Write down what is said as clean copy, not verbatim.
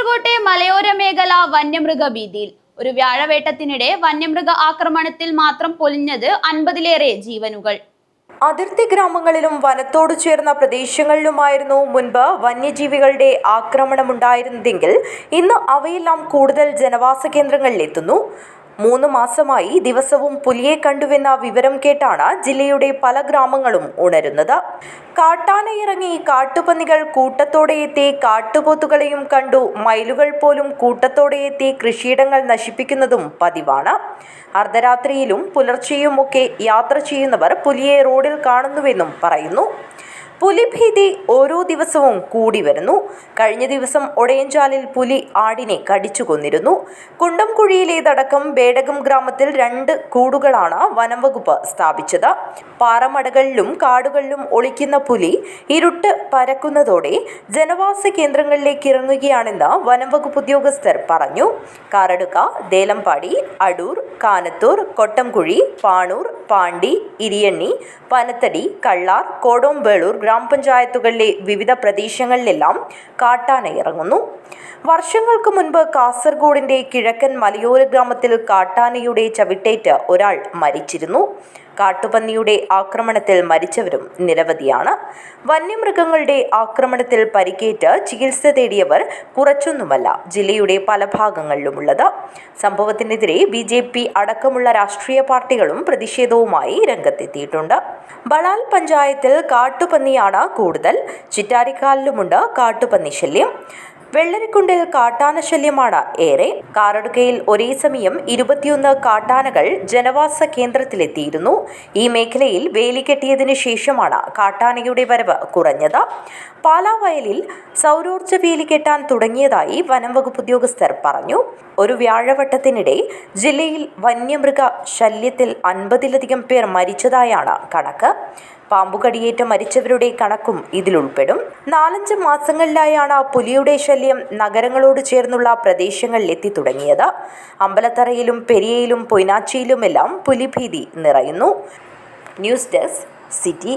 കാസർകോട്ടെ മലയോര മേഖല വന്യമൃഗ ഭീതിയിൽ. ഒരു വ്യാഴവേട്ടത്തിനിടെ വന്യമൃഗ ആക്രമണത്തിൽ മാത്രം പൊലിഞ്ഞത് 50-ലേറെ ജീവനുകൾ. അതിർത്തി ഗ്രാമങ്ങളിലും വനത്തോടു ചേർന്ന പ്രദേശങ്ങളിലുമായിരുന്നു മുൻപ് വന്യജീവികളുടെ ആക്രമണമുണ്ടായിരുന്നതെങ്കിൽ ഇന്ന് അവയെല്ലാം കൂടുതൽ ജനവാസ കേന്ദ്രങ്ങളിലെത്തുന്നു. 3 മാസമായി ദിവസവും പുലിയെ കണ്ടുവെന്ന വിവരം കേട്ടാണ് ജില്ലയുടെ പല ഗ്രാമങ്ങളും ഉണരുന്നത്. കാട്ടാനയിറങ്ങി കാട്ടുപന്നികൾ കൂട്ടത്തോടെ എത്തി കാട്ടുപോത്തുകളെയും കണ്ടു മയിലുകൾ പോലും കൂട്ടത്തോടെ എത്തി കൃഷിയിടങ്ങൾ നശിപ്പിക്കുന്നതും പതിവാണ്. അർദ്ധരാത്രിയിലും പുലർച്ചെയുമൊക്കെ യാത്ര ചെയ്യുന്നവർ പുലിയെ റോഡിൽ കാണുന്നുവെന്നും പറയുന്നു. പുലിഭീതി ഓരോ ദിവസവും കൂടി വരുന്നു. കഴിഞ്ഞ ദിവസം ഒടയഞ്ചാലിൽ പുലി ആടിനെ കടിച്ചു കൊന്നിരുന്നു. കുണ്ടംകുഴിയിലേതടക്കം ബേഡകം ഗ്രാമത്തിൽ 2 കൂടുകളാണ് വനംവകുപ്പ് സ്ഥാപിച്ചത്. പാറമടകളിലും കാടുകളിലും ഒളിക്കുന്ന പുലി ഇരുട്ട് പരക്കുന്നതോടെ ജനവാസ കേന്ദ്രങ്ങളിലേക്ക് ഇറങ്ങുകയാണെന്ന് വനംവകുപ്പ് ഉദ്യോഗസ്ഥർ പറഞ്ഞു. കാറടുക്ക, ദേലമ്പാടി, അടൂർ, കാനത്തൂർ, കൊട്ടംകുഴി, പാണൂർ, പാണ്ടി, ഇരിയണ്ണി, പനത്തടി, കള്ളാർ, കോടോംബേളൂർ ഗ്രാമപഞ്ചായത്തുകളിലെ വിവിധ പ്രദേശങ്ങളിലെല്ലാം കാട്ടാന ഇറങ്ങുന്നു. വർഷങ്ങൾക്ക് മുൻപ് കാസർഗോഡിന്റെ കിഴക്കൻ മലയോര ഗ്രാമത്തിൽ കാട്ടാനയുടെ ചവിട്ടേറ്റ് ഒരാൾ മരിച്ചിരുന്നു. കാട്ടുപന്നിയുടെ ആക്രമണത്തിൽ മരിച്ചവരും നിരവധിയാണ്. വന്യമൃഗങ്ങളുടെ ആക്രമണത്തിൽ പരിക്കേറ്റ് ചികിത്സ തേടിയവർ കുറച്ചൊന്നുമല്ല ജില്ലയുടെ പല ഭാഗങ്ങളിലുമുള്ളത്. സംഭവത്തിനെതിരെ BJP അടക്കമുള്ള രാഷ്ട്രീയ പാർട്ടികളും പ്രതിഷേധവുമായി രംഗത്തെത്തിയിട്ടുണ്ട്. ബളാൽ പഞ്ചായത്തിൽ കാട്ടുപന്നിയാണ് കൂടുതൽ. ചിറ്റാരിക്കാലിലുമുണ്ട് കാട്ടുപന്നി ശല്യം. വെള്ളരിക്കുണ്ടിൽ കാട്ടാന ശല്യമാണ് ഏറെ. കാറടുക്കയിൽ ഒരേ സമയം 21 കാട്ടാനകൾ ജനവാസ കേന്ദ്രത്തിലെത്തിയിരുന്നു. ഈ മേഖലയിൽ വേലി കെട്ടിയതിനു ശേഷമാണ് കാട്ടാനയുടെ വരവ് കുറഞ്ഞത്. പാലാവയലിൽ സൗരോർജ്ജ വേലി കെട്ടാൻ തുടങ്ങിയതായി വനംവകുപ്പ് ഉദ്യോഗസ്ഥർ പറഞ്ഞു. ഒരു വ്യാഴവട്ടത്തിനിടെ ജില്ലയിൽ വന്യമൃഗ ശല്യത്തിൽ 50-ലധികം പേർ മരിച്ചതായാണ് കണക്ക്. പാമ്പുകടിയേറ്റ് മരിച്ചവരുടെ കണക്കും ഇതിലുൾപ്പെടും. 4-5 മാസങ്ങളിലായാണ് പുലിയുടെ ശല്യം നഗരങ്ങളോട് ചേർന്നുള്ള പ്രദേശങ്ങളിൽ എത്തി തുടങ്ങിയത്. അമ്പലത്തറയിലും പെരിയയിലും പൊയ്നാച്ചിയിലുമെല്ലാം പുലിഭീതി നിറയുന്നു. News desk city.